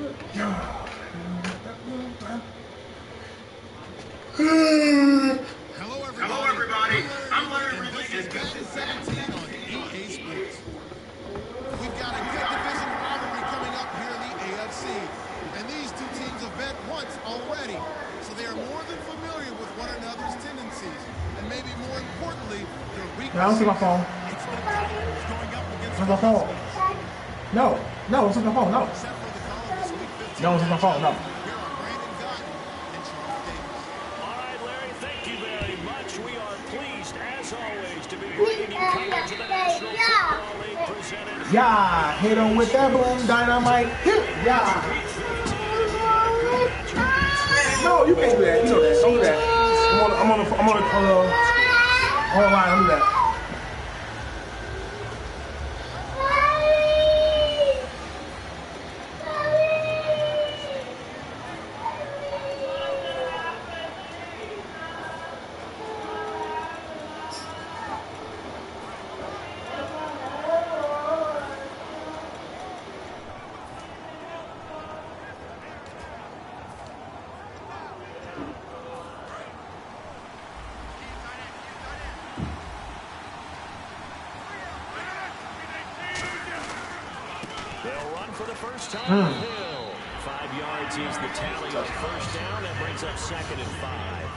Hello, everybody. I'm Larry Ridley. This is Madden 17 on EA Sports. We've got a good division rivalry coming up here in the AFC. And these two teams have met once already. So they are more than familiar with one another's tendencies. And maybe more importantly, their weaknesses. I don't see my phone. It's on my phone. No, it's on my phone. No. No, it's on my phone. No. Yeah, hit him with that boom dynamite. Yeah. No, you can't do that. You know that. Don't do that. I'm on online. Don't do that. Hill. 5 yards is the tally on first down. That brings up 2nd and 5.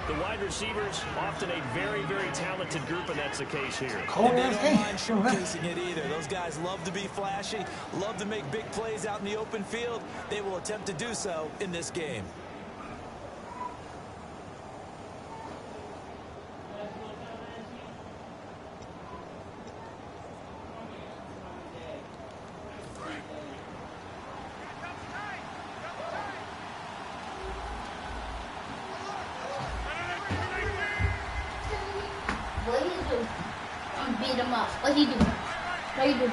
The wide receivers, often a very, very talented group, and that's the case here. And they don't mind showcasing it either. Those guys love to be flashy, love to make big plays out in the open field. They will attempt to do so in this game. What do you do? Beat him up. What do you do? What do you do?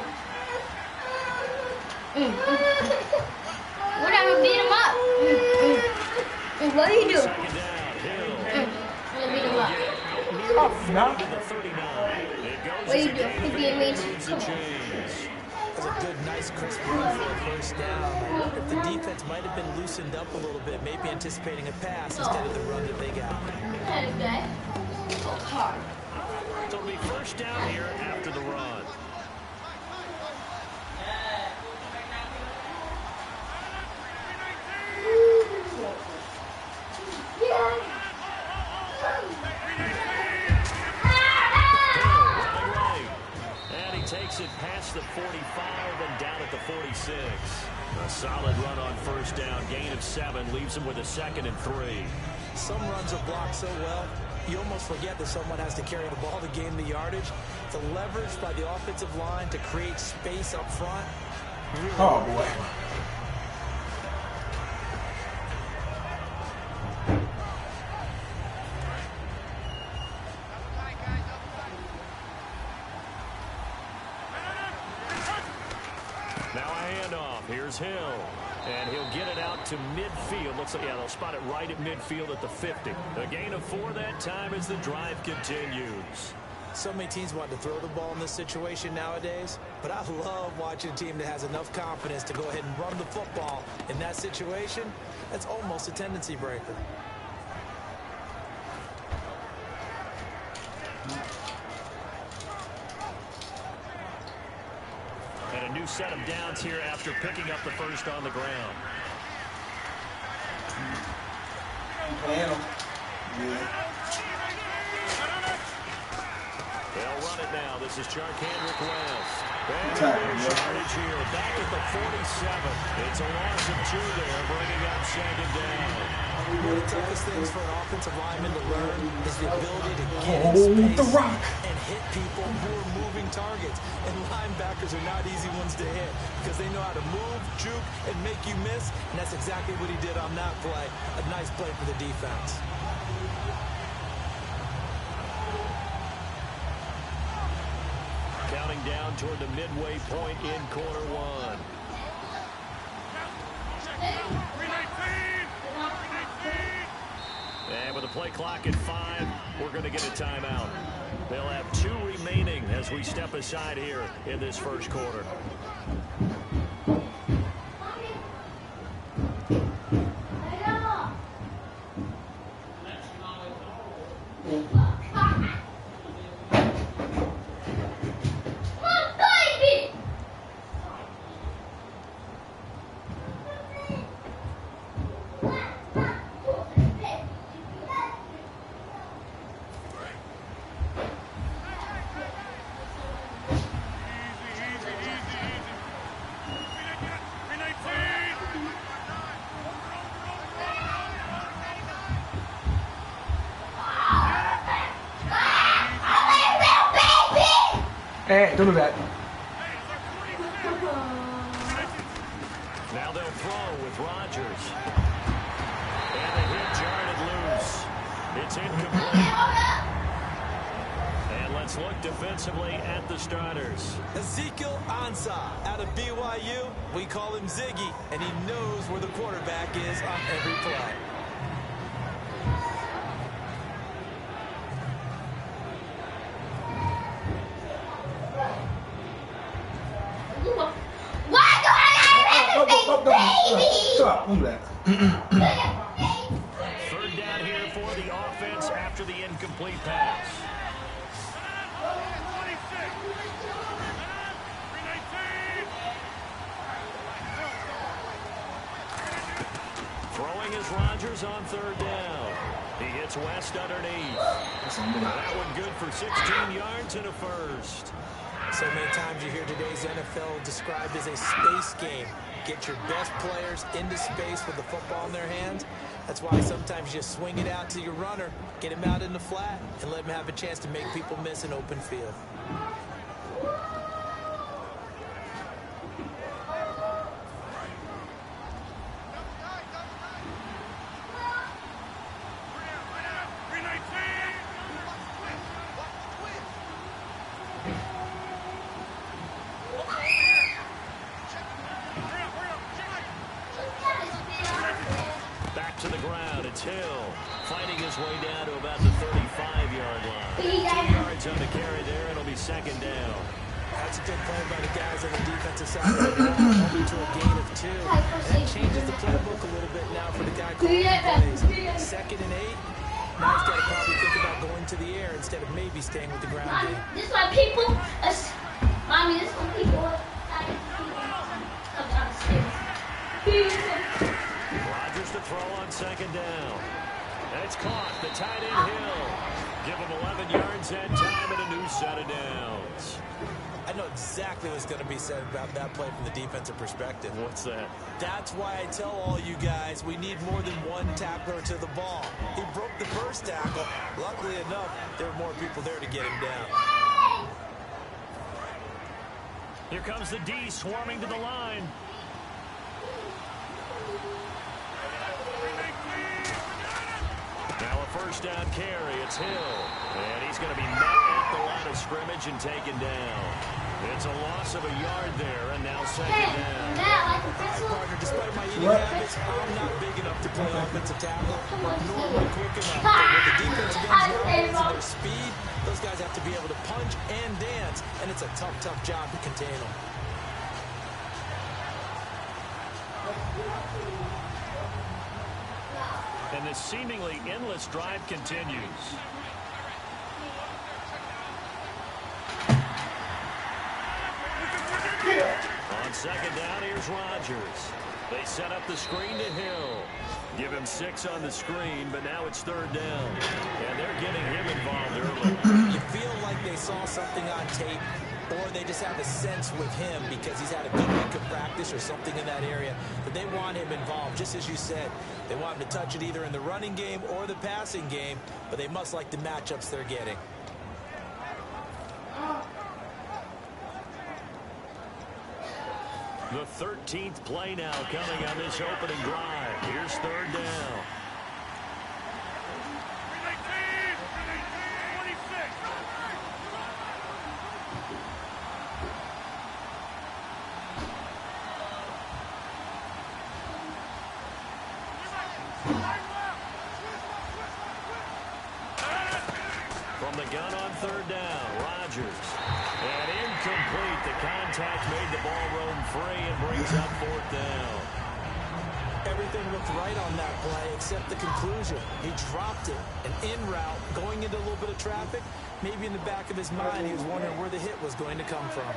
What I'm beat him up. What do you do? I'm gonna beat him up. What do you do? He beat me. That's a good, nice, crisp run for a first down. I wonder if the defense might have been loosened up a little bit, maybe anticipating a pass instead of the run that they got. Okay. Hard. So it'll be first down here after the run. And he takes it past the 45 and down at the 46. A solid run on first down. Gain of 7 leaves him with a 2nd and 3. Some runs are blocked so well, you almost forget that someone has to carry the ball to gain the yardage. The leverage by the offensive line to create space up front. Really oh, boy. Now a handoff. Here's Hill. And he'll get it out to midfield. Looks like, yeah, they'll spot it right at midfield at the 50. A gain of 4 that time as the drive continues. So many teams want to throw the ball in this situation nowadays, but I love watching a team that has enough confidence to go ahead and run the football. In that situation, that's almost a tendency breaker. And a new set of downs here after picking up the first on the ground. They'll run it now. This is Charkandrick West. And charge here back at the 47. It's a loss of 2 there, bringing up 2nd down. One of the toughest things for an offensive lineman to learn is the ability to get in space and hit people who are moving targets. And linebackers are not easy ones to hit because they know how to move, juke, and make you miss. And that's exactly what he did on that play. A nice play for the defense. Counting down toward the midway point in quarter 1. And with the play clock at 5, we're going to get a timeout. They'll have 2 remaining as we step aside here in this first quarter. Hey, don't do that. Now they'll throw with Rodgers. And the hit jarred loose. It's incomplete. And let's look defensively at the starters. Ezekiel Ansah out of BYU. We call him Ziggy, and he knows where the quarterback is on every play. Stop, don't do that. Third down here for the offense after the incomplete pass. Throwing is Rodgers on third down. He hits West underneath. That one good for 16 yards and a first. So many times you hear today's NFL described as a space game. Get your best players into space with the football in their hands. That's why sometimes you swing it out to your runner, get him out in the flat, and let him have a chance to make people miss an open field. To the ground, it's Hill fighting his way down to about the 35-yard line. 2 yards on the carry there, it'll be second down. That's a good play by the guys on the defensive side of the ball, only to a gain of 2. And that changes the playbook a little bit now for the guy calling the plays. 2nd and 8. Now he's got to probably think about going to the air instead of maybe staying with the ground game. This is why people, Mommy, this is why people come downstairs. Rodgers to throw on second down. And it's caught. The tight end Hill. Give him 11 yards that time and a new set of downs. I know exactly what's going to be said about that play from the defensive perspective. What's that? That's why I tell all you guys we need more than one tackler to the ball. He broke the first tackle. Luckily enough, there were more people there to get him down. Here comes the D swarming to the line. Now a first down carry. It's Hill. And he's going to be met at the line of scrimmage and taken down. It's a loss of a yard there, and now second down. Partner, despite my eating habits, I'm not big enough to play offensive tackle, nor am I quick enough. But with the defensive ends and their speed, those guys have to be able to punch and dance, and it's a tough, tough job to contain them. And this seemingly endless drive continues. On second down, here's Rodgers. They set up the screen to Hill. Give him 6 on the screen, but now it's third down. And they're getting him involved early. You feel like they saw something on tape, or they just have a sense with him because he's had a good week of practice or something in that area that they want him involved. Just as you said, they want him to touch it either in the running game or the passing game, but they must like the matchups they're getting. The 13th play now coming on this opening drive. Here's third down. From the gun on third down, Rodgers. And incomplete. The contact made the ball roam free and brings up fourth down. Everything looked right on that play except the conclusion. He dropped it. An in route, going into a little bit of traffic. Maybe in the back of his mind, he was wondering where the hit was going to come from.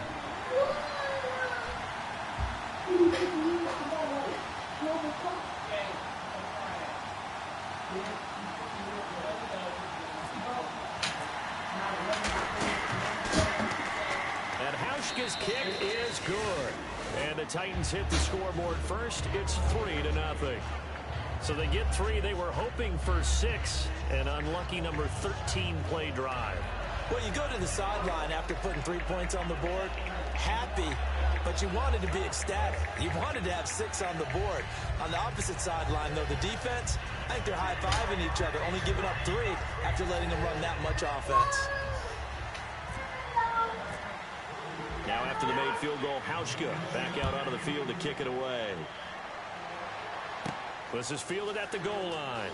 His kick is good. And the Titans hit the scoreboard first. It's 3-0. So they get 3. They were hoping for 6. An unlucky number 13 play drive. Well, you go to the sideline after putting 3 points on the board, happy, but you wanted to be ecstatic. You wanted to have 6 on the board. On the opposite sideline, though, the defense, I think they're high-fiving each other, only giving up 3 after letting them run that much offense. Now after the made field goal, Hauschka back out onto the field to kick it away. This is fielded at the goal line.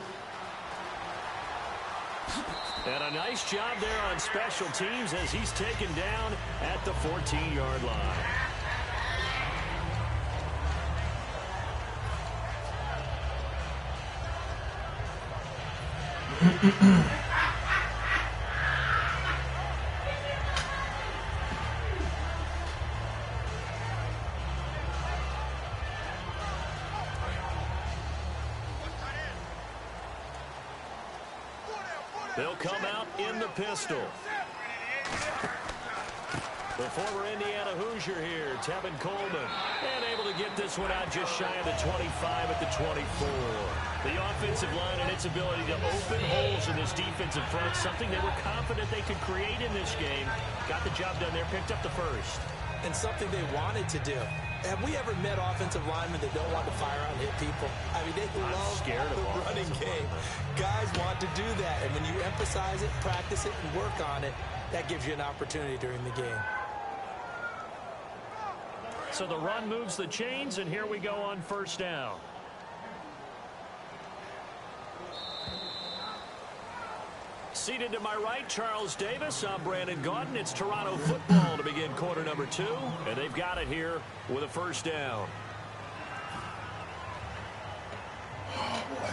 And a nice job there on special teams as he's taken down at the 14-yard line. They'll come out in the pistol. The former Indiana Hoosier here, Tevin Coleman, and able to get this one out just shy of the 25 at the 24. The offensive line and its ability to open holes in this defensive front, something they were confident they could create in this game. Got the job done there, picked up the first. And something they wanted to do. Have we ever met offensive linemen that don't want to fire out and hit people? I mean, they love the running game. Guys want to do that, and when you emphasize it, practice it, and work on it, that gives you an opportunity during the game. So the run moves the chains, and here we go on first down. Seated to my right, Charles Davis. I'm Brandon Gaudin. It's Toronto football to begin quarter number 2, and they've got it here with a first down. Oh, boy.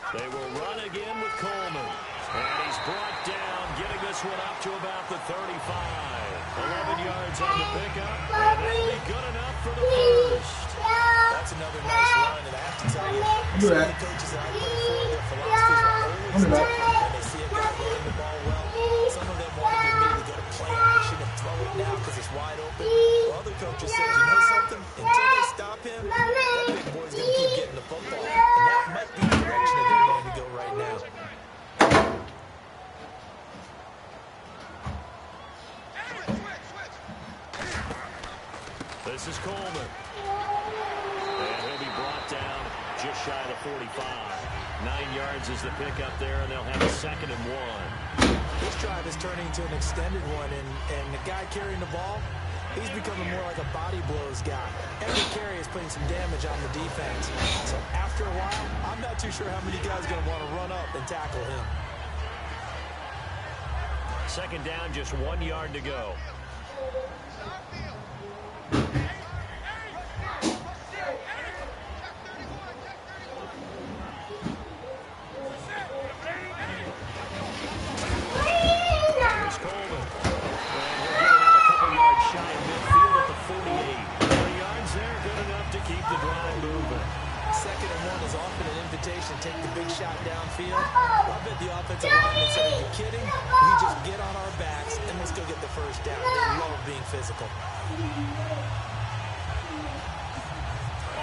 They will run again with Coleman. And he's brought down, getting this one up to about the 35. 11 yards on the pickup, and that'll be good enough for the first. That's another nice run, and I have to tell you, some of the coaches that I play for, their philosophies are always different when they see a guy running the ball well. Some of them want to immediately go to play action and throw it now because it's wide open. While other coaches said, you know something? Until they stop him, that big boy's going to keep getting the football. And that might be the direction that they're going to go right now. This is Coleman. And he'll be brought down just shy of the 45. 9 yards is the pickup there, and they'll have a 2nd and 1. This drive is turning into an extended one, and the guy carrying the ball, he's becoming more like a body blows guy. Every carry is putting some damage on the defense. So after a while, I'm not too sure how many guys are going to want to run up and tackle him. 2nd down, just 1 yard to go. Take the big shot downfield. I bet the offensive lineman said, are you kidding? We just get on our backs and let's go get the first down. They love being physical.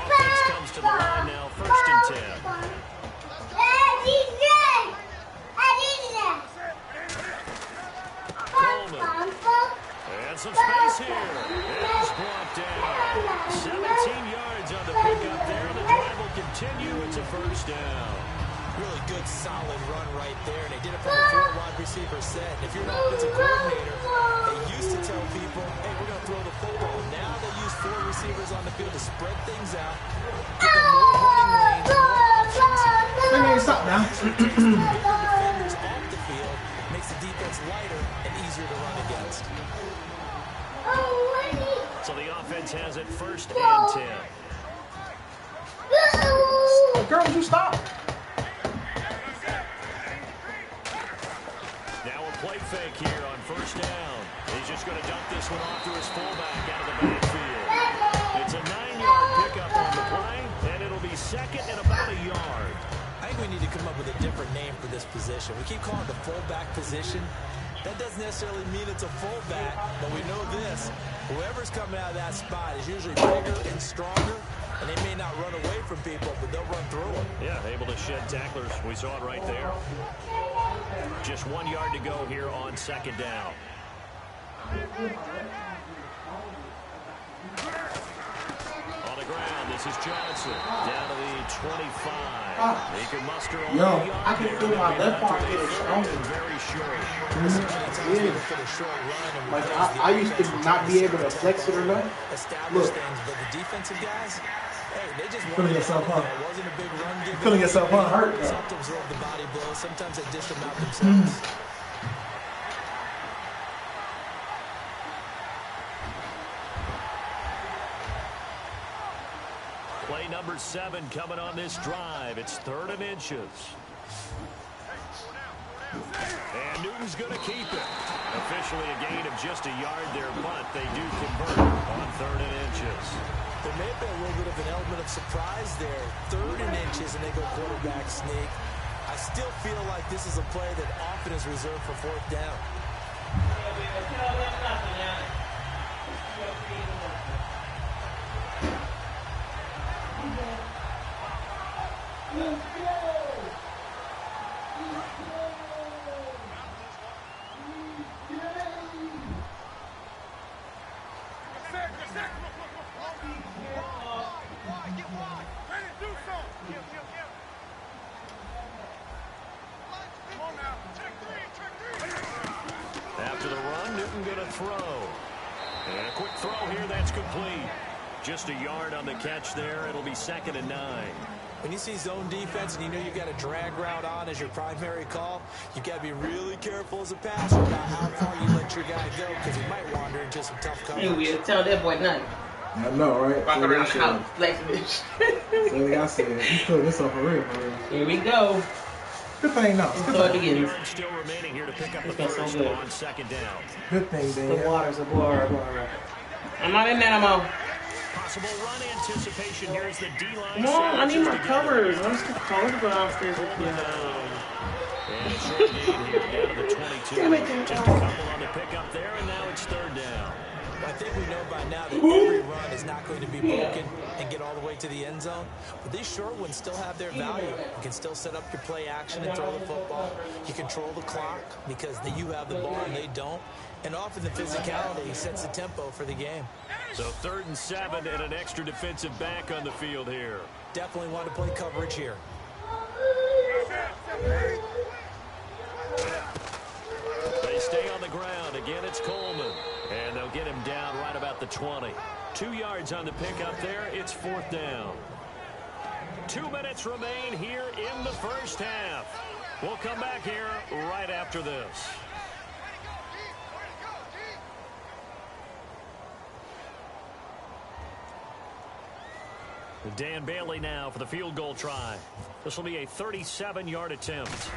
Offense comes to the line now, 1st and 10. Coleman. And some space here. He's brought down. 17 yards on the pickup there. The drive will continue. It's a first down. Really good, solid run right there. And they did it from a 4-wide receiver set. And if you're an offensive coordinator, they used to tell people, hey, we're going to throw the football. Now they use 4 receivers on the field to spread things out, give them more running lanes, more options. They may stop now. Defenders off the field makes the defense lighter and easier to run against. So the offense has it 1st and 10. Girl, you stop. Now a play fake here on 1st down. He's just going to dump this one off to his fullback out of the backfield. They It's a 9-yard pickup on the play, and it'll be second and about a yard. I think we need to come up with a different name for this position. We keep calling it the fullback position. That doesn't necessarily mean it's a fullback, but we know this. Whoever's coming out of that spot is usually bigger and stronger, and they may not run away from people, but they'll run through them. Yeah, able to shed tacklers. We saw it right there. Just 1 yard to go here on second down. On the ground, this is Johnson. Down to the 25. He can muster only a yard. I can feel my left arm getting stronger. Very short. Like, I used to not be able to flex it or nothing. Establish things, but the defensive guys, hey, they just Feeling yourself, huh? It wasn't a big run give. Feeling yourself, huh? Hurt. Sometimes throw the body blows. Sometimes they dish them out themselves. Play number 7 coming on this drive. It's 3rd and inches. And Newton's going to keep it. Officially a gain of just a yard there, but they do convert on 3rd and inches. There may have been a little bit of an element of surprise there. 3rd and inches, and they go quarterback sneak. I still feel like this is a play that often is reserved for 4th down. After the run, Newton going to throw. And a quick throw here, that's complete. Just a yard on the catch there. It'll be 2nd and 9. When you see zone defense and you know you've got a drag route on as your primary call, you've got to be really careful as a passer about how far you let your guy go, because he might wander into some tough coverage. Hey, we'll tell that boy nothing. I know, right? Walk around the house, like this. So like I said, you put this up for real, for real. Here we go. Good thing, no. Start again. Still remaining here to pick up the It's so first good. on 2nd down. Good thing, The Dan. water's a water. I'm not in that no more. Possible run anticipation here as the D-line. Come on, I need my sandwiches covers. I'm just comfortable downstairs with you. And a short gain here down to the 22. Damn it. Just a couple on the pickup there, and now it's 3rd down. I think we know by now that every run is not going to be broken and get all the way to the end zone. But these short ones still have their value. You can still set up your play action and throw the football. You control the clock because you have the ball and they don't. And often the physicality sets the tempo for the game. So 3rd and 7 and an extra defensive back on the field here. Definitely want to play coverage here. They stay on the ground. Again, it's Coleman. And they'll get him down right about the 20. 2 yards on the pickup there. It's 4th down. 2 minutes remain here in the first half. We'll come back here right after this. Dan Bailey now for the field goal try. This will be a 37-yard attempt.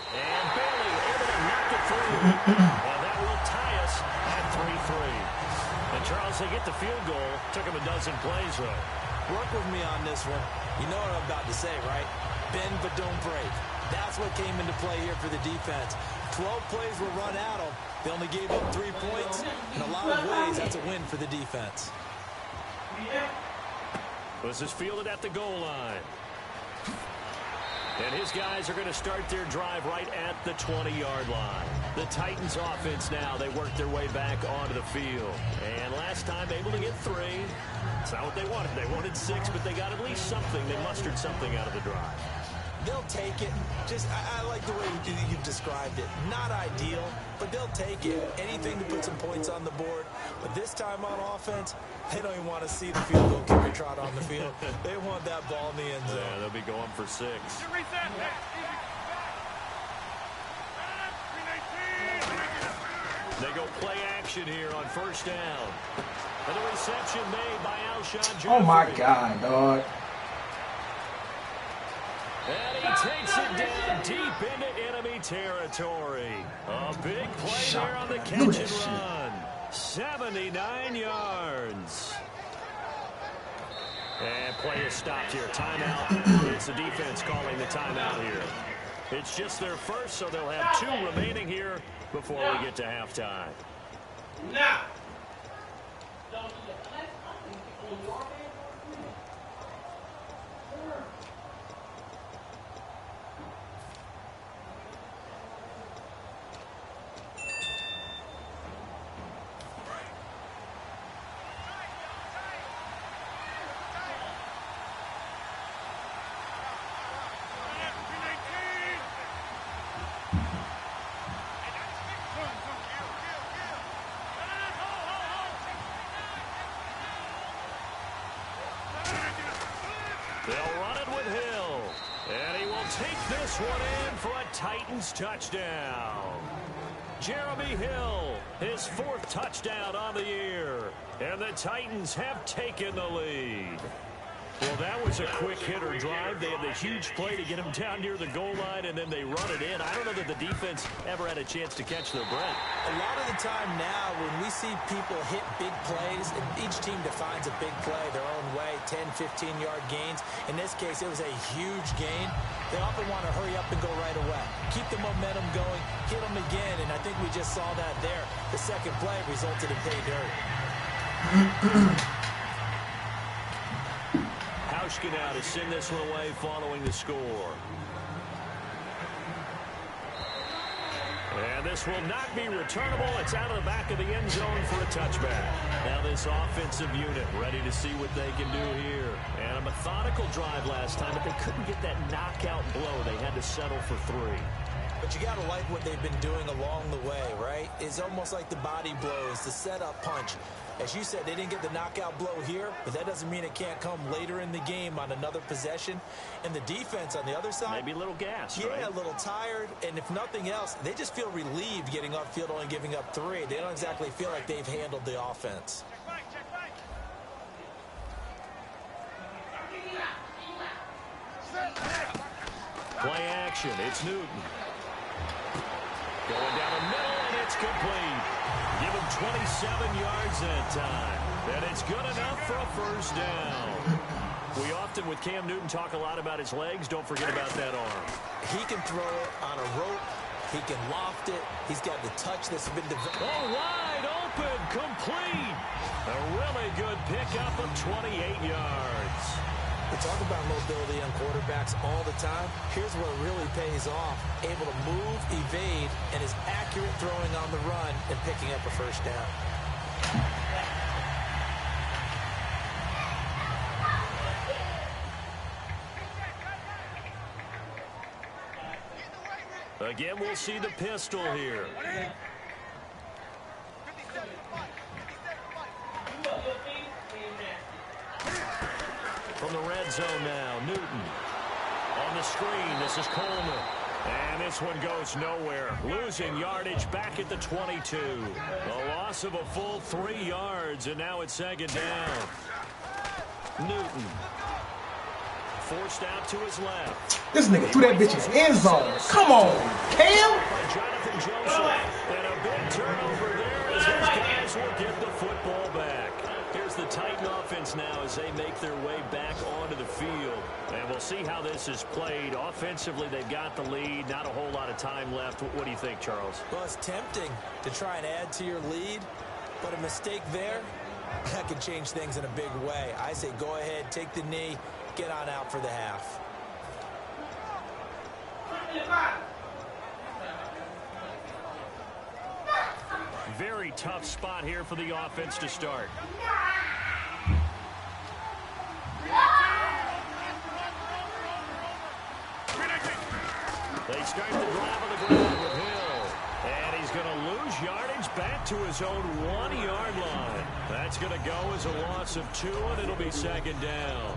And Bailey able to knock it through. And that will tie us at 3-3. And Charles, they get the field goal. Took him a dozen plays, though. Work with me on this one. You know what I'm about to say, right? Bend but don't break. That's what came into play here for the defense. 12 plays were run at them. They only gave up 3 points. In a lot of ways, that's a win for the defense. This is fielded at the goal line. And his guys are going to start their drive right at the 20-yard line. The Titans offense now, they work their way back onto the field. And last time able to get 3. It's not what they wanted. They wanted 6, but they got at least something. They mustered something out of the drive. They'll take it. Just, I like the way you've described it. Not ideal, but they'll take it. Anything to put some points on the board. But this time on offense, they don't even want to see the field goal kicker trot on the field. They want that ball in the end zone. Yeah, they'll be going for 6. They go play action here on 1st down. And the reception made by Alshon Jeffrey. Oh my God, dog. And he takes it down deep into enemy territory. A big play there on the catch and run. 79 yards. And play is stopped here. Timeout. It's the defense calling the timeout here. It's just their first, so they'll have 2 remaining here before we get to halftime. Now. They'll run it with Hill. And he will take this one in for a Titans touchdown. Jeremy Hill, his 4th touchdown on the year. And the Titans have taken the lead. Well, that was a quick hitter drive. They had the huge play to get him down near the goal line, and then they run it in. I don't know that the defense ever had a chance to catch their breath. A lot of the time now, when we see people hit big plays, each team defines a big play their own way, 10, 15-yard gains. In this case, it was a huge gain. They often want to hurry up and go right away. Keep the momentum going, hit them again, and I think we just saw that there. The second play resulted in pay dirt. Hauschka now to send this one away following the score. And this will not be returnable. It's out of the back of the end zone for a touchback. Now this offensive unit ready to see what they can do here. And a methodical drive last time, but they couldn't get that knockout blow. They had to settle for 3. But you got to like what they've been doing along the way, right? It's almost like the body blows, the setup punch. As you said, they didn't get the knockout blow here, but that doesn't mean it can't come later in the game on another possession. And the defense on the other side, maybe a little gas, yeah, right? A little tired. And if nothing else, they just feel relieved getting upfield, only giving up 3. They don't exactly feel like they've handled the offense. Play action. It's Newton. Going down the middle, and it's complete. Give him 27 yards that time. And it's good enough for a first down. We often, with Cam Newton, talk a lot about his legs. Don't forget about that arm. He can throw it on a rope. He can loft it. He's got the touch that's been developed. Oh, wide open, complete. A really good pickup of 28 yards. We talk about mobility on quarterbacks all the time. Here's where it really pays off. Able to move, evade, and is accurate throwing on the run and picking up a first down. Again, we'll see the pistol here. From the red zone now, Newton. On the screen, this is Coleman. And this one goes nowhere. Losing yardage back at the 22. A loss of a full 3 yards, and now it's second down. Newton. Forced out to his left. This nigga threw that bitch in the end zone. Come on, Cam. Jonathan Joseph. And a big turnover there as those guys will get the football back. Here's the Titan offense now as they make their way back onto the field. And we'll see how this is played. Offensively, they've got the lead. Not a whole lot of time left. What do you think, Charles? Well, it's tempting to try and add to your lead, but a mistake there, that could change things in a big way. I say go ahead, take the knee, get on out for the half. Very tough spot here for the offense to start. They start the drive on the ground with Hill. And he's going to lose yardage back to his own 1-yard line. That's going to go as a loss of 2, and it'll be second down.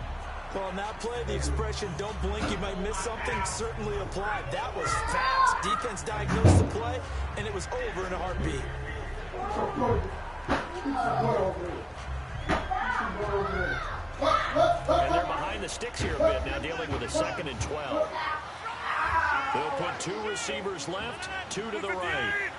Well, on that play, the expression, don't blink, you might miss something, certainly applied. That was fast. Defense diagnosed the play, and it was over in a heartbeat. And they're behind the sticks here a bit now, dealing with a 2nd and 12. They'll put 2 receivers left, 2 to the right.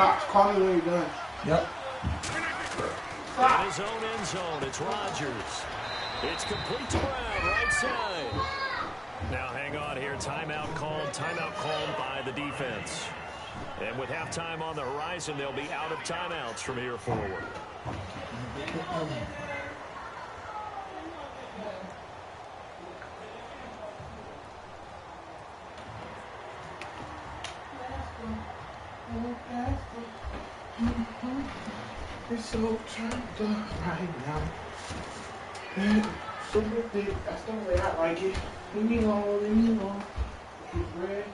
Pops, call me when you're done. Yep. In his own end zone, it's Rodgers. It's complete to Brown, right side. Now hang on here. Timeout called by the defense. And with halftime on the horizon, they'll be out of timeouts from here forward. It's so turned up right now. Super thick. That's the way I like it. Leave me alone, leave me alone. Get bread.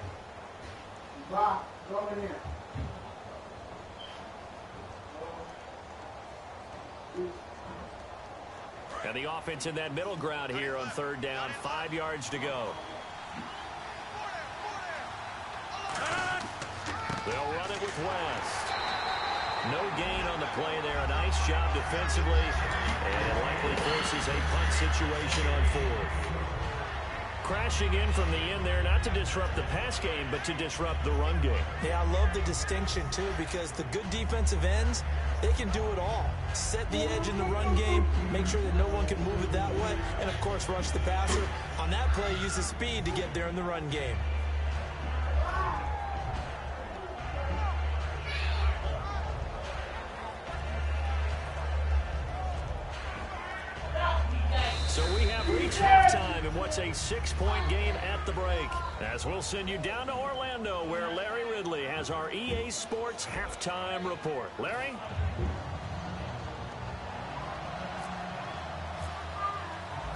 Bye. Go in there. And the offense in that middle ground here on third down. 5 yards to go. They'll run it with West. No gain on the play there. A nice job defensively. And it likely forces a punt situation on fourth. Crashing in from the end there, not to disrupt the pass game, but to disrupt the run game. Yeah, I love the distinction, too, because the good defensive ends, they can do it all. Set the edge in the run game, make sure that no one can move it that way, and, of course, rush the passer. On that play, use the speed to get there in the run game. So we have reached halftime in what's a 6-point game at the break. As we'll send you down to Orlando, where Larry Ridley has our EA Sports halftime report. Larry?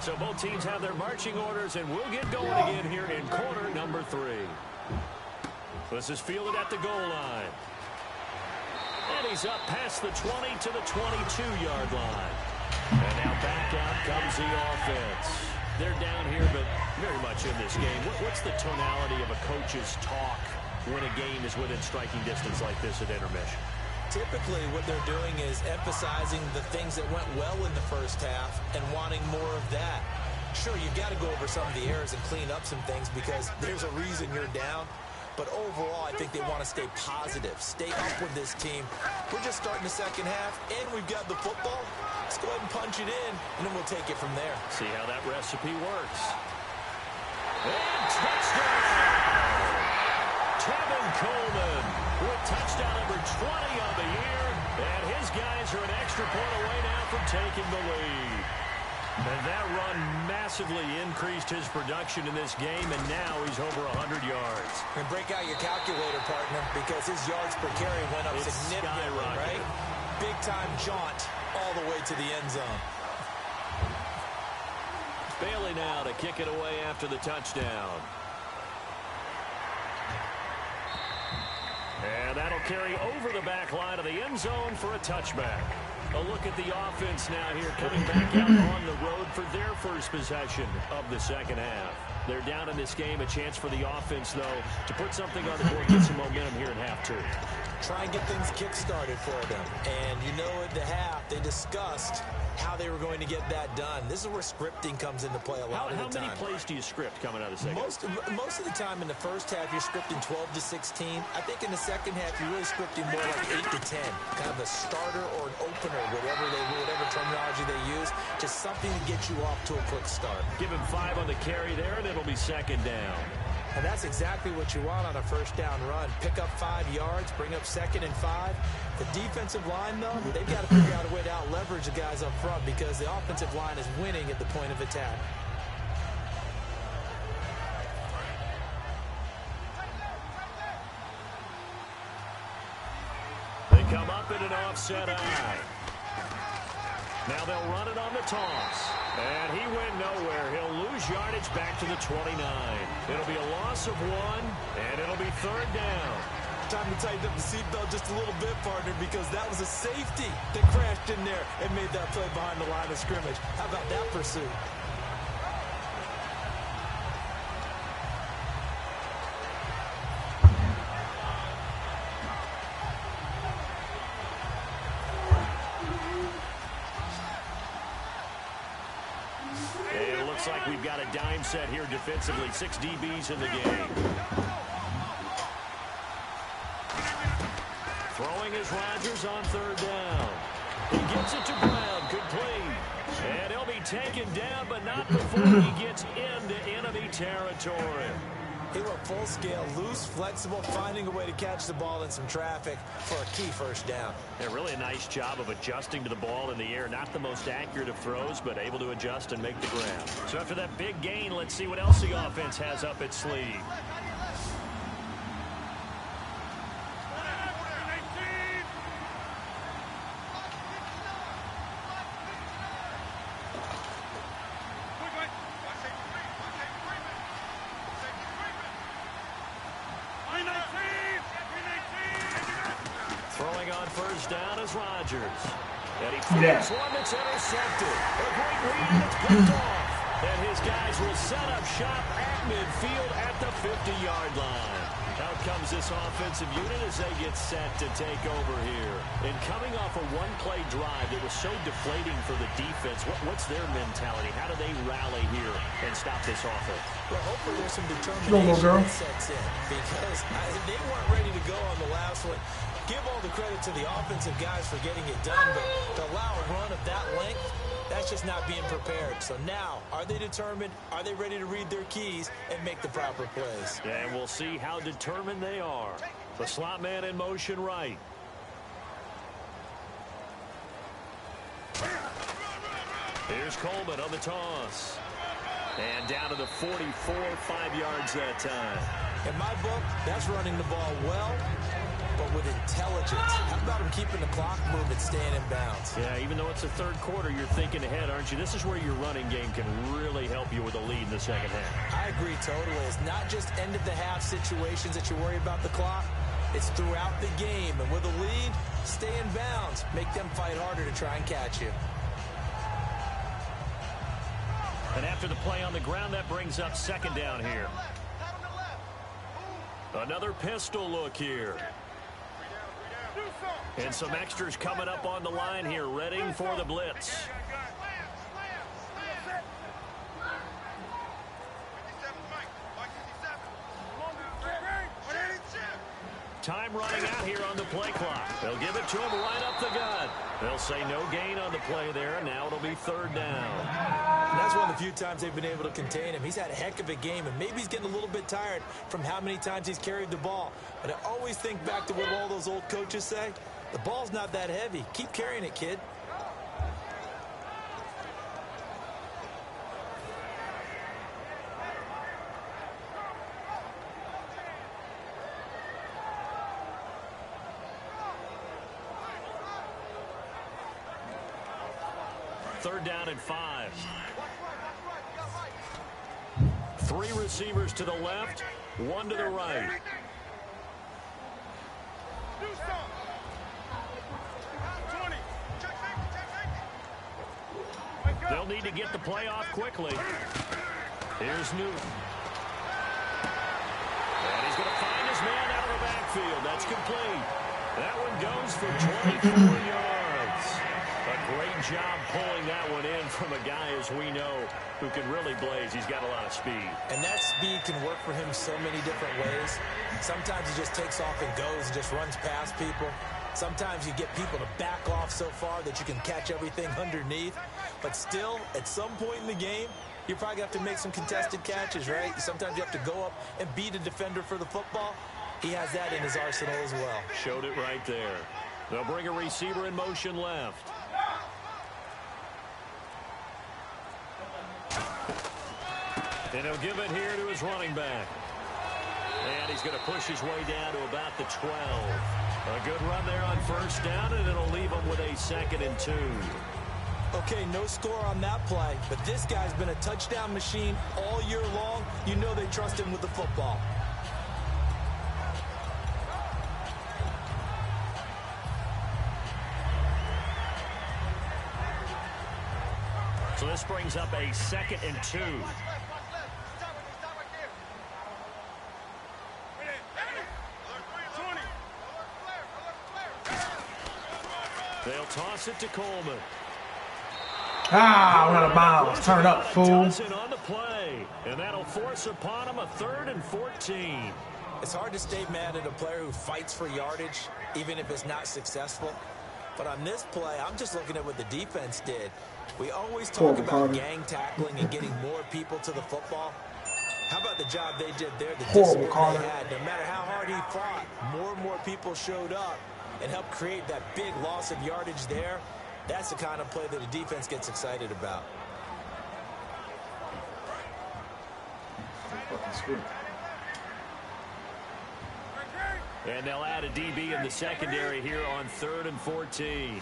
So both teams have their marching orders, and we'll get going again here in quarter number 3. This is fielded at the goal line. And he's up past the 20 to the 22-yard line. And now back out comes the offense. They're down here, but very much in this game. What's the tonality of a coach's talk when a game is within striking distance like this at intermission? Typically, what they're doing is emphasizing the things that went well in the first half and wanting more of that. Sure, you've got to go over some of the errors and clean up some things because there's a reason you're down. But overall, I think they want to stay positive, stay up with this team. We're just starting the second half, and we've got the football. Let's go ahead and punch it in, and then we'll take it from there. See how that recipe works. And touchdown! Tevin Coleman with touchdown number 20 on the year. And his guys are an extra point away now from taking the lead. And that run massively increased his production in this game, and now he's over 100 yards. And break out your calculator, partner, because his yards per carry went up significantly, right? Big-time jaunt all the way to the end zone. Bailey now to kick it away after the touchdown. And that'll carry over the back line of the end zone for a touchback. A look at the offense now here, coming back out on the road for their first possession of the second half. They're down in this game. A chance for the offense, though, to put something on the board, get some momentum here in half 2. Try and get things kick-started for them. And you know at the half, they discussed how they were going to get that done. This is where scripting comes into play a lot of the time. How many plays do you script coming out of the second half? Most of the time in the first half, you're scripting 12 to 16. I think in the second half, you're really scripting more like 8 to 10. Kind of a starter or an opener, whatever terminology they use. Just something to get you off to a quick start. Give him 5 on the carry there, and it'll be second down. And that's exactly what you want on a first down run. Pick up 5 yards, bring up 2nd and 5. The defensive line, though, they've got to figure out a way to out-leverage the guys up front because the offensive line is winning at the point of attack. They come up in an offset eye. Now they'll run it on the toss. And he went nowhere. He'll lose yardage back to the 29. It'll be a loss of 1, and it'll be third down. Time to tighten up the seatbelt just a little bit, partner, because that was a safety that crashed in there and made that play behind the line of scrimmage. How about that pursuit? Looks like we've got a dime set here defensively. 6 DBs in the game. Throwing is Rodgers on third down. He gets it to Brown, complete. And he'll be taken down, but not before he gets into enemy territory. He went full scale, loose, flexible, finding a way to catch the ball in some traffic for a key first down. Yeah, really a nice job of adjusting to the ball in the air. Not the most accurate of throws, but able to adjust and make the grab. So after that big gain, let's see what else the offense has up its sleeve. Throwing on first down is Rodgers. And he throws one that's intercepted. A great read, and it's picked off. And his guys will set up shop at midfield at the 50-yard line. Out comes this offensive unit as they get set to take over here. And coming off a one-play drive that was so deflating for the defense, what's their mentality? How do they rally here and stop this offense? Well, hopefully there's some determination that sets in, because they weren't ready to go on the last one. Give all the credit to the offensive guys for getting it done, but to allow a run of that length, that's just not being prepared. So now, are they determined? Are they ready to read their keys and make the proper plays? Yeah, and we'll see how determined they are. The slot man in motion right. Here's Coleman on the toss. And down to the 44, 5 yards that time. In my book, that's running the ball well, but with intelligence. How about him keeping the clock moving, staying in bounds? Yeah, even though it's the third quarter, you're thinking ahead, aren't you? This is where your running game can really help you with a lead in the second half. I agree totally. It's not just end-of-the-half situations that you worry about the clock. It's throughout the game. And with a lead, stay in bounds. Make them fight harder to try and catch you. And after the play on the ground, that brings up second down here. Another pistol look here. And some extras coming up on the line here, ready for the blitz. Time running out here on the play clock. They'll give it to him right up the gut. They'll say no gain on the play there, and now it'll be third down. And that's one of the few times they've been able to contain him. He's had a heck of a game, and maybe he's getting a little bit tired from how many times he's carried the ball. But I always think back to what all those old coaches say. The ball's not that heavy. Keep carrying it, kid. Third down and 5. 3 receivers to the left, 1 to the right. They'll need to get the play off quickly. Here's Newton. And he's going to find his man out of the backfield. That's complete. That one goes for 24 yards. A great job pulling that one in from a guy, as we know, who can really blaze. He's got a lot of speed. And that speed can work for him so many different ways. Sometimes he just takes off and goes and just runs past people. Sometimes you get people to back off so far that you can catch everything underneath. But still, at some point in the game, you're probably going to have to make some contested catches, right? Sometimes you have to go up and beat a defender for the football. He has that in his arsenal as well. Showed it right there. They'll bring a receiver in motion left. And he'll give it here to his running back. And he's going to push his way down to about the 12. A good run there on first down, and it'll leave him with a 2nd and 2. Okay, no score on that play, but this guy's been a touchdown machine all year long. You know they trust him with the football. So this brings up a 2nd and 2. They'll toss it to Coleman. Ah, we're out of bounds. Turn it up, fool. Toss it on the play, and that'll force upon him a 3rd and 14. It's hard to stay mad at a player who fights for yardage, even if it's not successful. But on this play, I'm just looking at what the defense did. We always talk about gang tackling and getting more people to the football. How about the job they did there, the discipline they had? No matter how hard he fought, more and more people showed up and helped create that big loss of yardage there. That's the kind of play that a defense gets excited about. And they'll add a DB in the secondary here on 3rd and 14.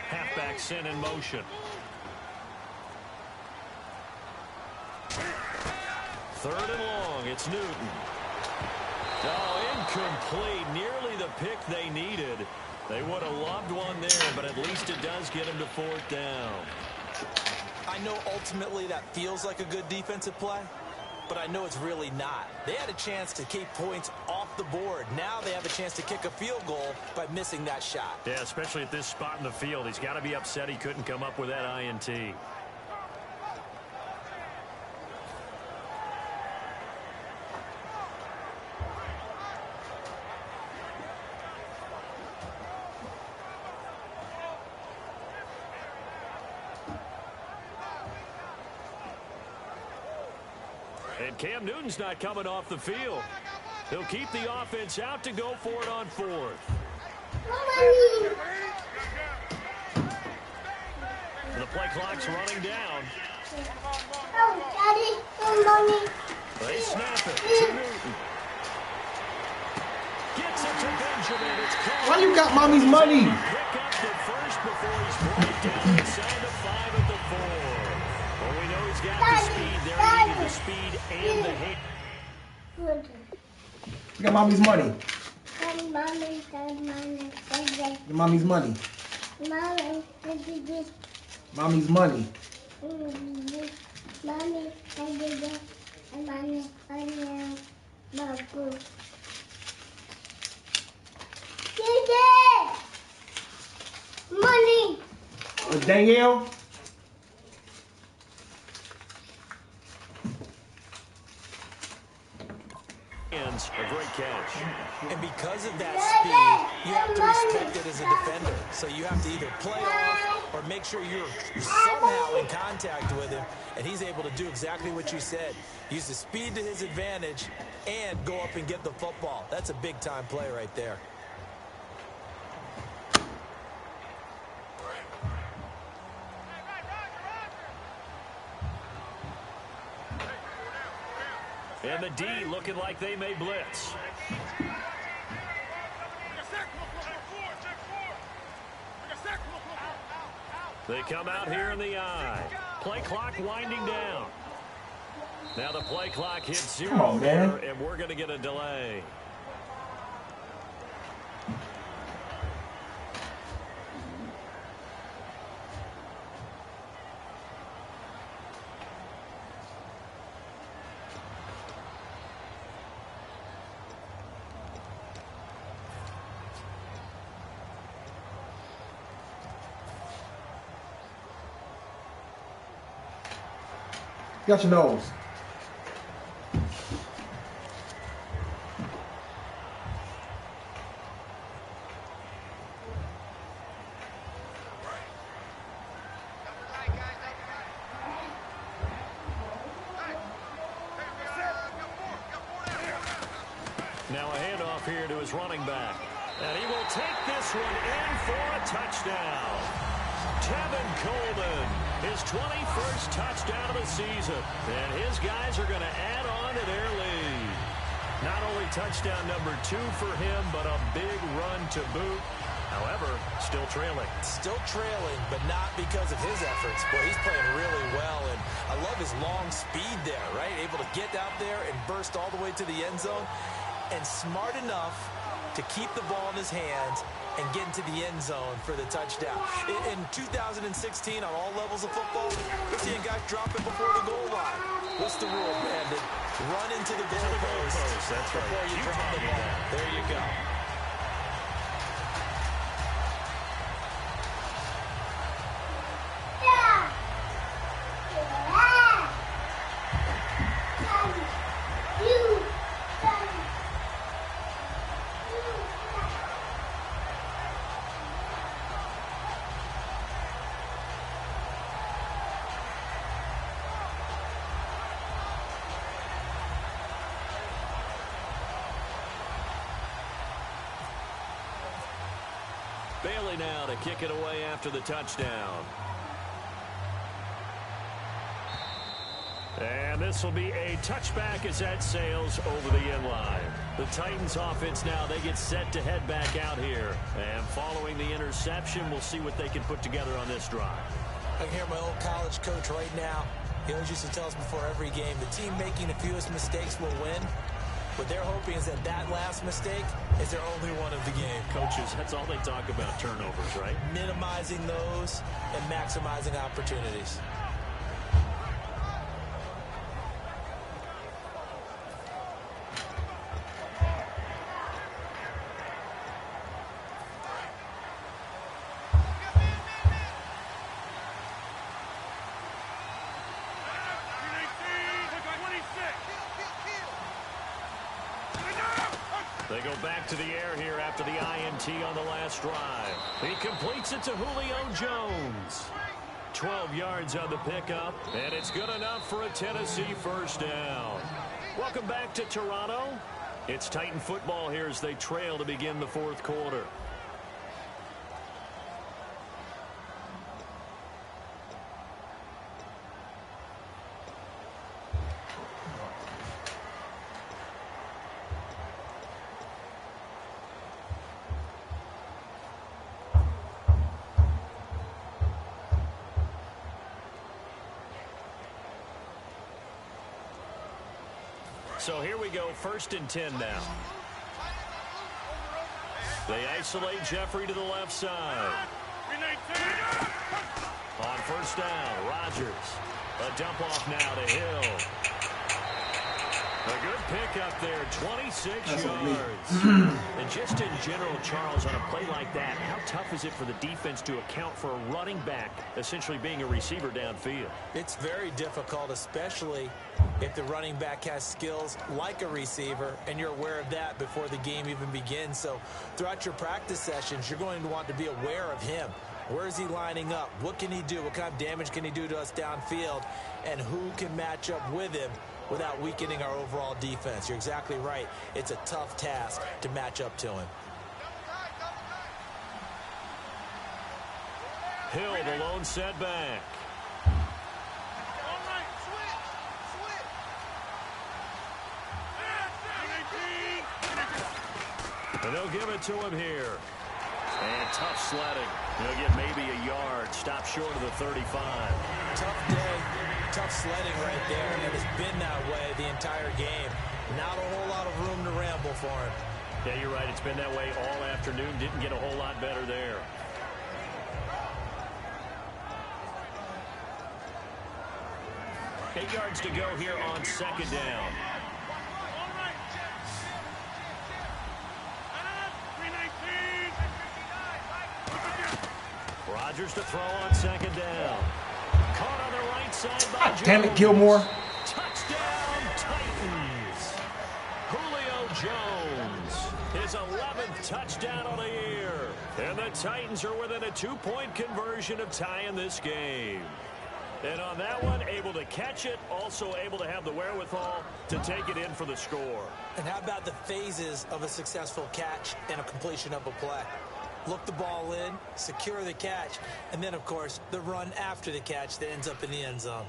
Halfback sent in motion. 3rd and long. It's Newton. Oh, incomplete. Nearly the pick they needed. They would have loved one there, but at least it does get them to 4th down. I know ultimately that feels like a good defensive play, but I know it's really not. They had a chance to keep points off the board. Now they have a chance to kick a field goal by missing that shot. Yeah, especially at this spot in the field. He's got to be upset he couldn't come up with that INT. And Cam Newton's not coming off the field. He'll keep the offense out to go for it on 4th. The play clock's running down. They snap it to Newton. Gets it to Benjamin. It's caught. Why you got mommy's money? Pick up the first before he's brought down inside the 5 at the 4. Well, we know he's got the speed there. He needed the speed and the hit. You got mommy's money. Your mommy's money. Mommy's money. Money. Danielle. A great catch. And because of that speed, you have to respect it as a defender. So you have to either play off or make sure you're somehow in contact with him, and he's able to do exactly what you said. Use the speed to his advantage and go up and get the football. That's a big-time play right there. And the D looking like they may blitz. They come out here in the I. Play clock winding down. Now the play clock hits 0 there, and we're going to get a delay. Got your nose. Now a handoff here to his running back. And he will take this one in for a touchdown. Tevin Coleman, his 21st touchdown of the season. And his guys are going to add on to their lead. Not only touchdown number 2 for him, but a big run to boot. However, still trailing. Still trailing, but not because of his efforts. Boy, he's playing really well, and I love his long speed there, right? Able to get out there and burst all the way to the end zone, and smart enough to keep the ball in his hands and get into the end zone for the touchdown. In 2016, on all levels of football, we're seeing guys drop it before the goal line. What's the rule, Brandon? Run into the goal post. That's right. Before you drop the ball. There you go. Yeah. Bailey now to kick it away after the touchdown. And this will be a touchback as that sails over the end line. The Titans offense now, they get set to head back out here. And following the interception, we'll see what they can put together on this drive. I can hear my old college coach right now. He always used to tell us before every game, the team making the fewest mistakes will win. What they're hoping is that that last mistake is their only one of the game. Coaches, that's all they talk about, turnovers, right? Minimizing those and maximizing opportunities. They go back to the air here after the INT on the last drive. He completes it to Julio Jones. 12 yards on the pickup, and it's good enough for a Tennessee first down. Welcome back to Toronto. It's Titan football here as they trail to begin the fourth quarter. So here we go, 1st and 10 now. They isolate Jeffrey to the left side. On first down, Rodgers. A dump off now to Hill. A good pickup there, 26 yards. And just in general, Charles, on a play like that, how tough is it for the defense to account for a running back essentially being a receiver downfield? It's very difficult, especially if the running back has skills like a receiver, and you're aware of that before the game even begins. So throughout your practice sessions, you're going to want to be aware of him. Where is he lining up? What can he do? What kind of damage can he do to us downfield? And who can match up with him without weakening our overall defense? You're exactly right. It's a tough task to match up to him. Hill, the lone setback. And they'll give it to him here. And tough sledding. He'll get maybe a yard. Stop short of the 35. Tough day. Tough sledding right there. And it's been that way the entire game. Not a whole lot of room to ramble for him. Yeah, you're right. It's been that way all afternoon. Didn't get a whole lot better there. Eight yards to go here on second down. Rodgers to throw on second down. Caught on the right side by Jones. Damn it, Gilmore. Touchdown, Titans. Julio Jones, his 11th touchdown on the year. And the Titans are within a 2-point conversion of tying this game. And on that one, able to catch it, also able to have the wherewithal to take it in for the score. And how about the phases of a successful catch and a completion of a play? Look the ball in, secure the catch, and then, of course, the run after the catch that ends up in the end zone.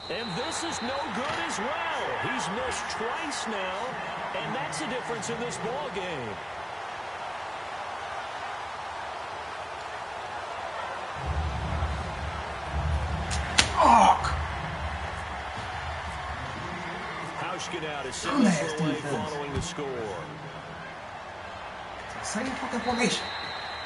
And this is no good as well. He's missed twice now, and that's the difference in this ball game. Hauschka out is sent this away following the score. Same fucking formation.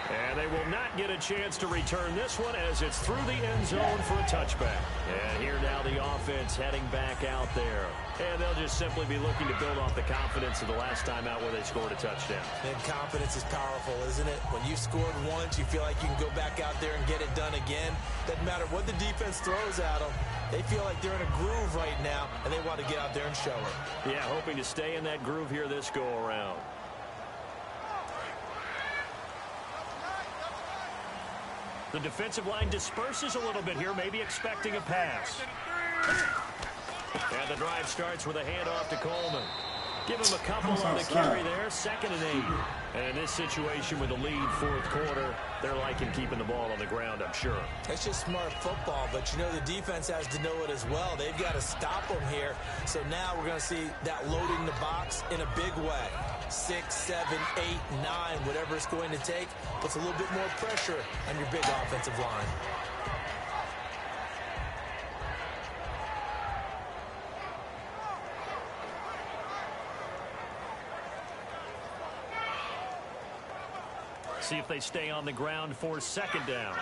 And they will not get a chance to return this one as it's through the end zone for a touchback. And here now the offense heading back out there. And they'll just simply be looking to build off the confidence of the last time out where they scored a touchdown. And confidence is powerful, isn't it? When you scored once, you feel like you can go back out there and get it done again. Doesn't matter what the defense throws at them. They feel like they're in a groove right now, and they want to get out there and show it. Yeah, hoping to stay in that groove here this go-around. The defensive line disperses a little bit here, maybe expecting a pass. And the drive starts with a handoff to Coleman. Give him a couple on the carry there, 2nd and 8. And in this situation with the lead 4th quarter, they're liking keeping the ball on the ground, I'm sure. It's just smart football, but you know the defense has to know it as well. They've got to stop them here. So now we're going to see that loading the box in a big way. 6, 7, 8, 9, whatever it's going to take, puts a little bit more pressure on your big offensive line. See if they stay on the ground for 2nd down.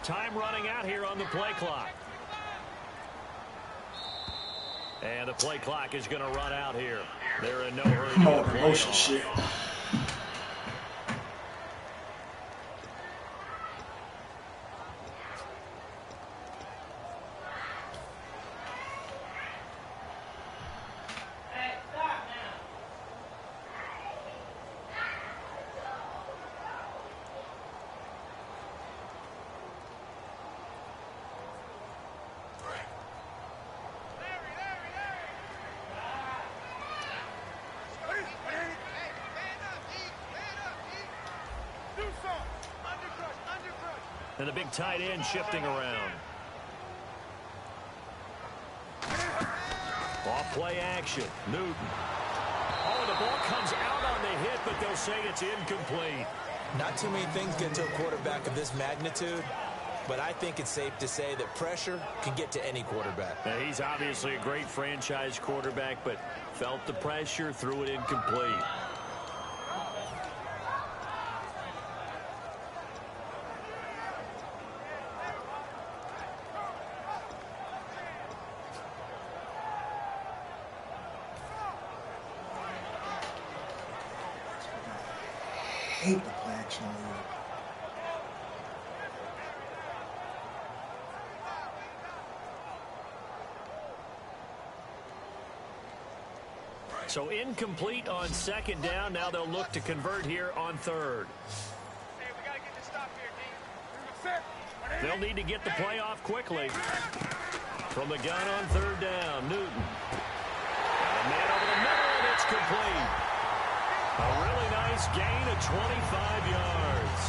Time running out here on the play clock. And the play clock is going to run out here. They're in no hurry to get a play off. And the big tight end shifting around. Off play action. Newton. Oh, the ball comes out on the hit, but they'll say it's incomplete. Not too many things get to a quarterback of this magnitude, but I think it's safe to say that pressure can get to any quarterback. Now, he's obviously a great franchise quarterback, but felt the pressure, threw it incomplete. I hate the play action on you. So incomplete on 2nd down. Now they'll look to convert here on 3rd. Hey, we gotta get this stop here, D. They'll need to get the play off quickly. From the gun on 3rd down, Newton. And a man over the middle, and it's complete. A really nice gain of 25 yards.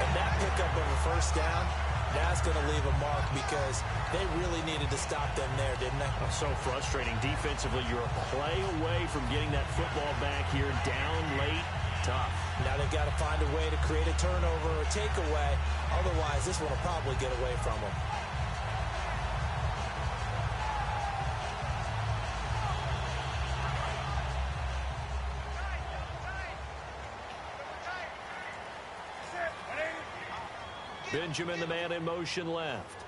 And that pickup of a 1st down, that's going to leave a mark because they really needed to stop them there, didn't they? So frustrating. Defensively, you're a play away from getting that football back here down late. Tough. Now they've got to find a way to create a turnover or takeaway. Otherwise, this one will probably get away from them. Benjamin, the man in motion left.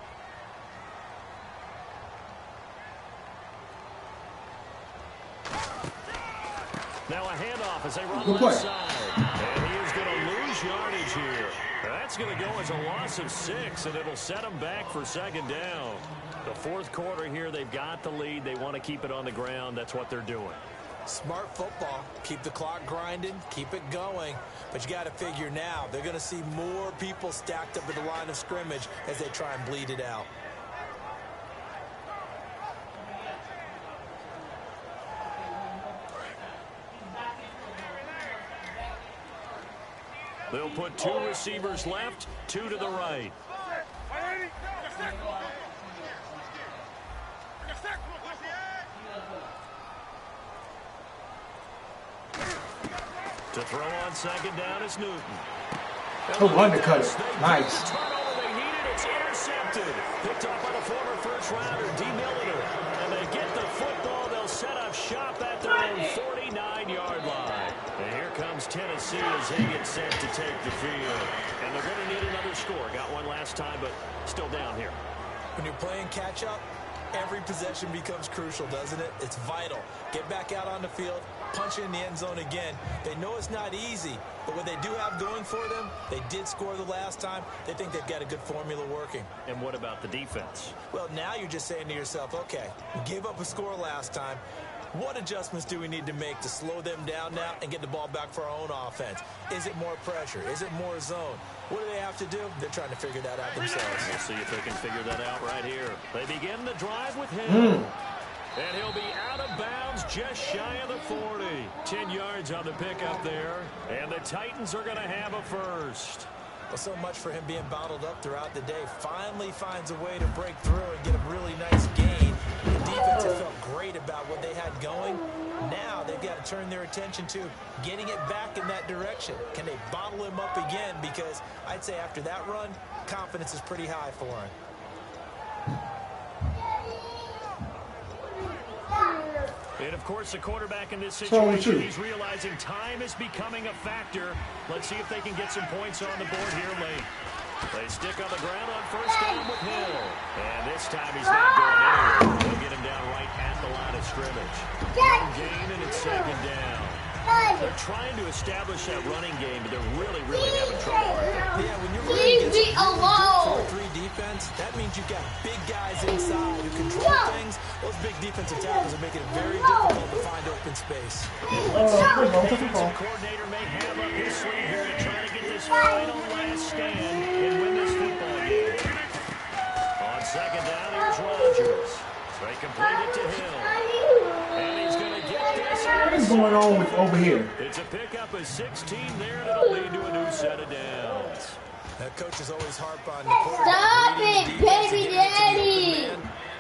Now a handoff as they run left side. And he is going to lose yardage here. That's going to go as a loss of 6, and it'll set them back for 2nd down. The 4th quarter here, they've got the lead. They want to keep it on the ground. That's what they're doing. Smart football. Keep the clock grinding. Keep it going. But you got to figure now they're going to see more people stacked up at the line of scrimmage as they try and bleed it out. They'll put 2 receivers left, 2 to the right. To throw on 2nd down is Newton. Oh, undercut it. Nice. Turnover they needed. It's intercepted. Picked up by the former first-rounder, D. Milliner. And they get the football. They'll set up shop at their own 49-yard line. And here comes Tennessee as they get set to take the field. And they're going to need another score. Got one last time, but still down here. When you're playing catch-up, every possession becomes crucial, doesn't it? It's vital. Get back out on the field, punch it in the end zone again. They know it's not easy, but what they do have going for them, they did score the last time. They think they've got a good formula working. And what about the defense? Well, now you're just saying to yourself, okay, we gave up a score last time. What adjustments do we need to make to slow them down now and get the ball back for our own offense? Is it more pressure? Is it more zone? What do they have to do? They're trying to figure that out themselves. We'll see if they can figure that out right here. They begin the drive with Hill. And he'll be out of bounds just shy of the 40. 10 yards on the pickup there. And the Titans are going to have a first. Well, so much for him being bottled up throughout the day. Finally finds a way to break through and get a really nice gain. The defense has felt great about what they had going. Now they've got to turn their attention to getting it back in that direction. Can they bottle him up again? Because I'd say after that run, confidence is pretty high for him. And, of course, the quarterback in this situation, he's realizing time is becoming a factor. Let's see if they can get some points on the board here late. They stick on the ground on first down with Hill. And this time he's not going anywhere. They'll get him down right at the line of scrimmage. One gain, and it's second down. They're trying to establish that running game, but they're really having trouble. Yeah, when you're running against a 4-3 defense, that means you've got big guys inside who control things. Those big defensive tackles are making it very difficult to find open space. The defensive coordinator may have up his sleeve here to try to get this final last stand and win this football game. On second down, here's Rodgers. They complete it to Hill. And he's going to get this. What is going on with over here? It's a pickup of 16 there, and it'll lead to a new set of downs. That coach is always harp on the quarterback. Stop it, baby daddy.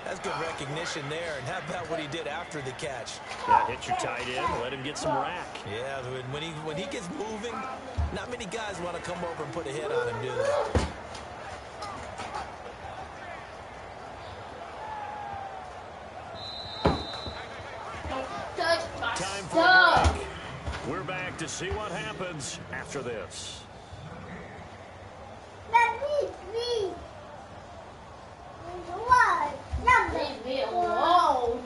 That's good recognition there. And how about what he did after the catch? Yeah, hit your tight end, let him get some rack. Yeah, when he gets moving, not many guys want to come over and put a hit on him, do they? Time for a break. We're back to see what happens after this. Leave me alone. Leave me alone.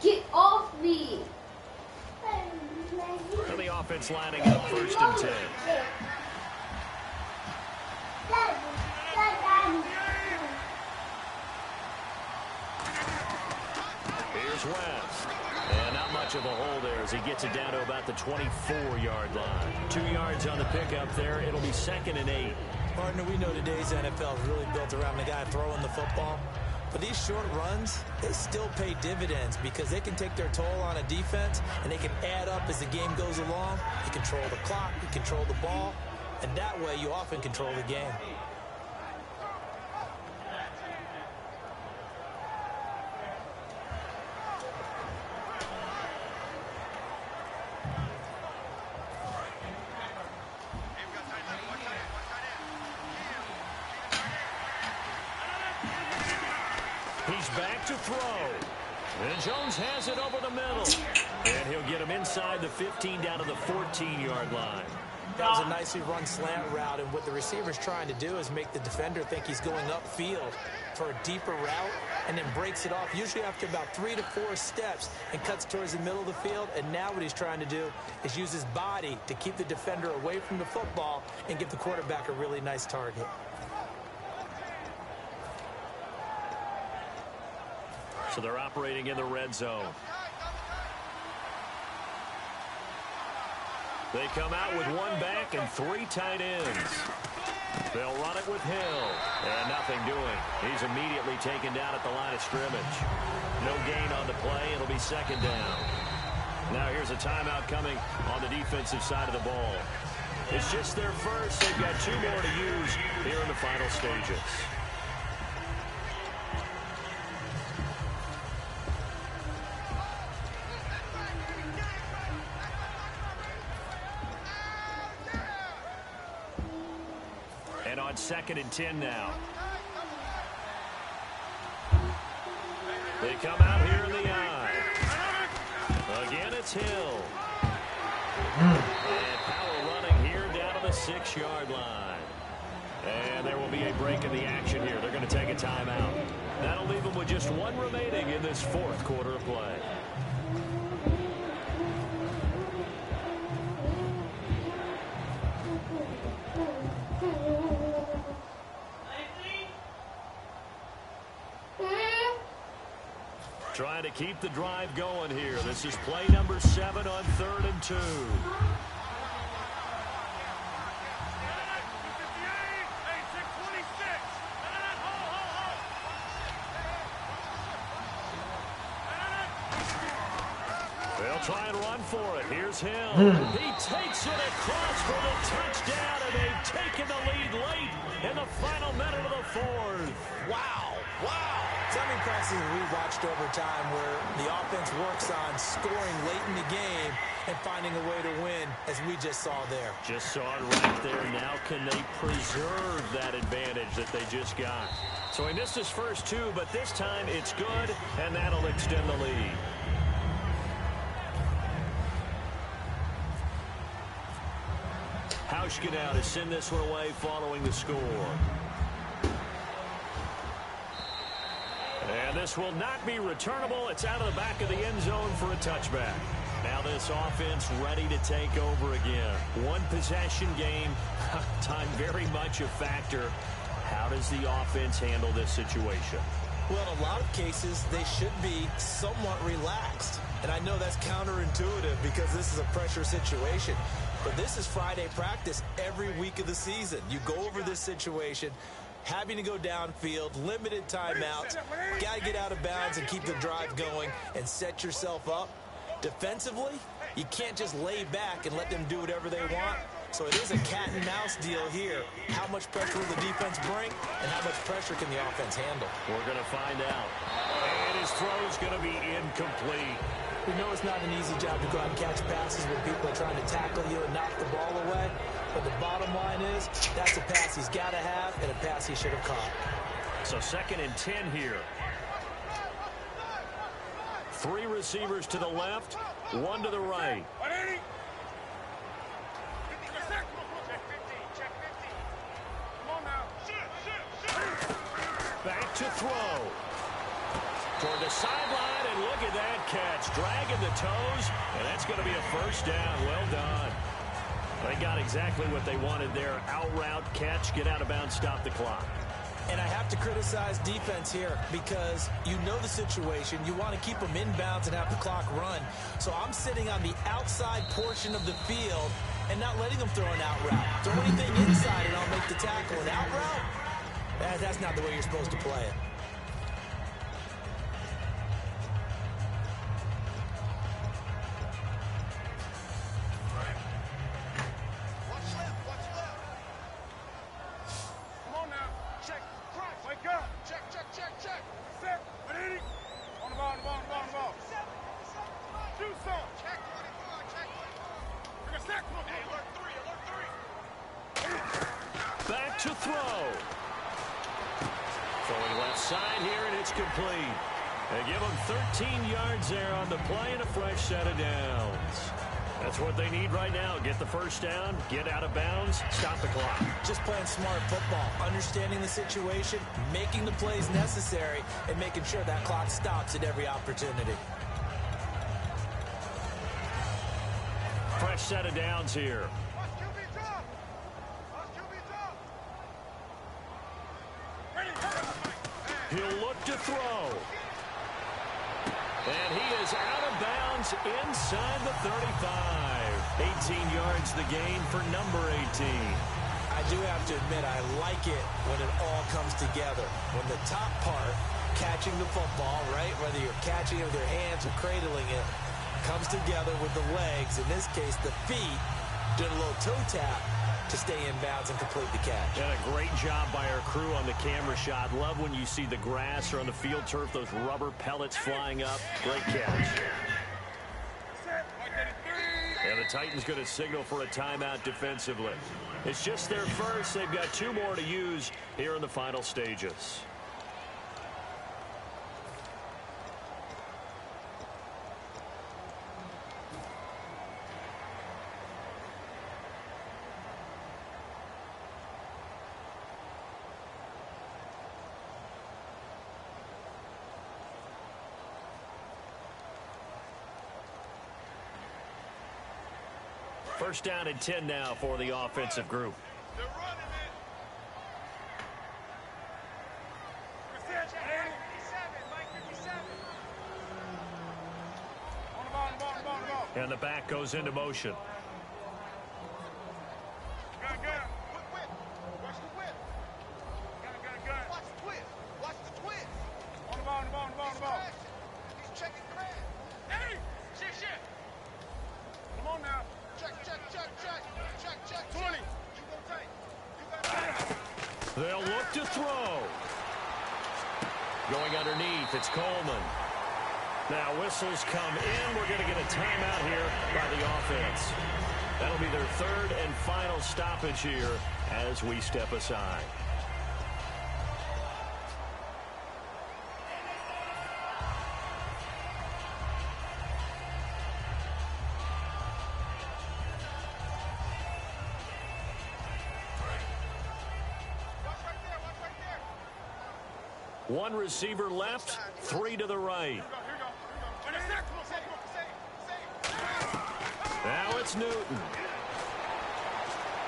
Get off me. And the offense lining up first and 10. Here's West. And not much of a hole there as he gets it down to about the 24-yard line. 2 yards on the pickup there. It'll be second and 8. Partner, we know today's NFL is really built around the guy throwing the football. But these short runs, they still pay dividends because they can take their toll on a defense and they can add up as the game goes along. You control the clock, you control the ball, and that way you often control the game. He's back to throw. And Jones has it over the middle. And he'll get him inside the 15 down to the 14-yard line. That was a nicely run slant route, and what the receiver's trying to do is make the defender think he's going upfield for a deeper route and then breaks it off, usually after about 3 to 4 steps, and cuts towards the middle of the field. And now what he's trying to do is use his body to keep the defender away from the football and give the quarterback a really nice target. So they're operating in the red zone. They come out with 1 back and 3 tight ends. They'll run it with Hill. And nothing doing. He's immediately taken down at the line of scrimmage. No gain on the play. It'll be second down. Now here's a timeout coming on the defensive side of the ball. It's just their first. They've got 2 more to use here in the final stages. And on second and 10 now. They come out here in the eye. Again, it's Hill. And power running here down to the 6-yard line. And there will be a break in the action here. They're going to take a timeout. That'll leave them with just one remaining in this fourth quarter of play. Trying to keep the drive going here. This is play number 7 on 3rd and 2. They'll try and run for it. Here's Hill. He takes it across for the touchdown, and they've taken the lead late in the final minute of the fourth. Wow. Wow. So many practices we watched over time where the offense works on scoring late in the game and finding a way to win, as we just saw there. Just saw it right there. Now can they preserve that advantage that they just got? So he missed his first 2, but this time it's good, and that'll extend the lead. Hauschka now to send this one away following the score. And this will not be returnable. It's out of the back of the end zone for a touchback. Now this offense ready to take over again. One possession game. Time very much a factor. How does the offense handle this situation? Well, in a lot of cases, they should be somewhat relaxed. And I know that's counterintuitive because this is a pressure situation. But this is Friday practice every week of the season. You go over this situation, having to go downfield, limited timeouts, got to get out of bounds and keep the drive going and set yourself up. Defensively, you can't just lay back and let them do whatever they want. So it is a cat and mouse deal here. How much pressure will the defense bring, and how much pressure can the offense handle? We're going to find out. And his throw is going to be incomplete. We know it's not an easy job to go out and catch passes when people are trying to tackle you and knock the ball away. But the bottom line is, that's a pass he's got to have and a pass he should have caught. So 2nd and 10 here. 3 receivers to the left, 1 to the right. Back to throw. Toward the sideline, and look at that catch. Dragging the toes, and that's going to be a first down. Well done. They got exactly what they wanted there. Out route, catch, get out of bounds, stop the clock. And I have to criticize defense here because you know the situation. You want to keep them inbounds and have the clock run. So I'm sitting on the outside portion of the field and not letting them throw an out route. Throw anything inside and I'll make the tackle. An out route? That's not the way you're supposed to play it. Back to throw. Throwing left side here, and it's complete. They give them 13 yards there on the play and a fresh set of downs. That's what they need right now. Get the first down, get out of bounds, stop the clock. Just playing smart football, understanding the situation, making the plays necessary, and making sure that clock stops at every opportunity. Fresh set of downs here. He'll look to throw. And he is out of bounds inside the 35. 18 yards the gain for number 18. I do have to admit, I like it when it all comes together. When the top part, catching the football, right, whether you're catching it with your hands or cradling it, comes together with the legs, in this case the feet, doing a little toe tap to stay in bounds and complete the catch. And a great job by our crew on the camera shot. Love when you see the grass or on the field turf, those rubber pellets flying up. Great catch. And the Titans going to signal for a timeout defensively. It's just their first. They've got 2 more to use here in the final stages. First down and 10 now for the offensive group. They're running it. And the back goes into motion. Gun. Whip. Watch the whip. Gun. Watch the twist. Watch the twist. On the ball. He's checking crash. Hey! Shit. Come on now. Check. 20. You gonna take. They'll look to throw. Going underneath, it's Coleman. Now whistles come in. We're going to get a timeout here by the offense. That'll be their third and final stoppage here as we step aside. One receiver left, 3 to the right. Now it's Newton.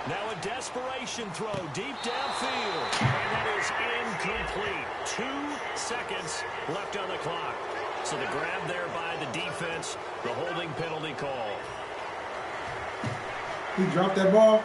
Now a desperation throw deep downfield. And that is incomplete. 2 seconds left on the clock. So the grab there by the defense, the holding penalty call. He dropped that ball.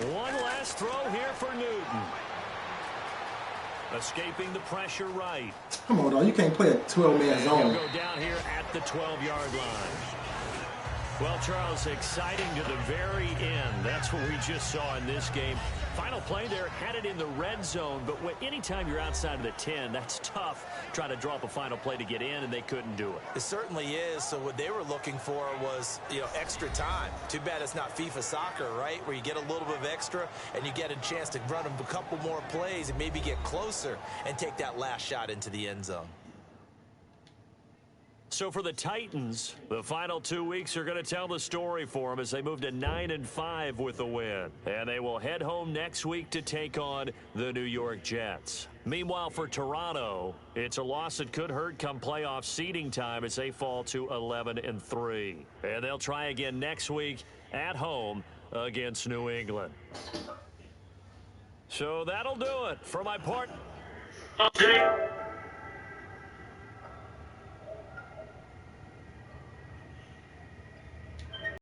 One last throw here for Newton. Escaping the pressure right. Come on, dog. You can't play a 12-man zone. He'll go down here at the 12-yard line. Well, Charles, exciting to the very end. That's what we just saw in this game. Final play there, had it in the red zone, but anytime you're outside of the 10, that's tough trying to draw up a final play to get in, and they couldn't do it. It certainly is. So what they were looking for was, extra time. Too bad it's not FIFA soccer, right, where you get a little bit of extra and you get a chance to run a couple more plays and maybe get closer and take that last shot into the end zone. So for the Titans, the final 2 weeks are going to tell the story for them as they move to 9-5 with the win. And they will head home next week to take on the New York Jets. Meanwhile, for Toronto, it's a loss that could hurt come playoff seeding time as they fall to 11-3. And they'll try again next week at home against New England. So that'll do it for my part.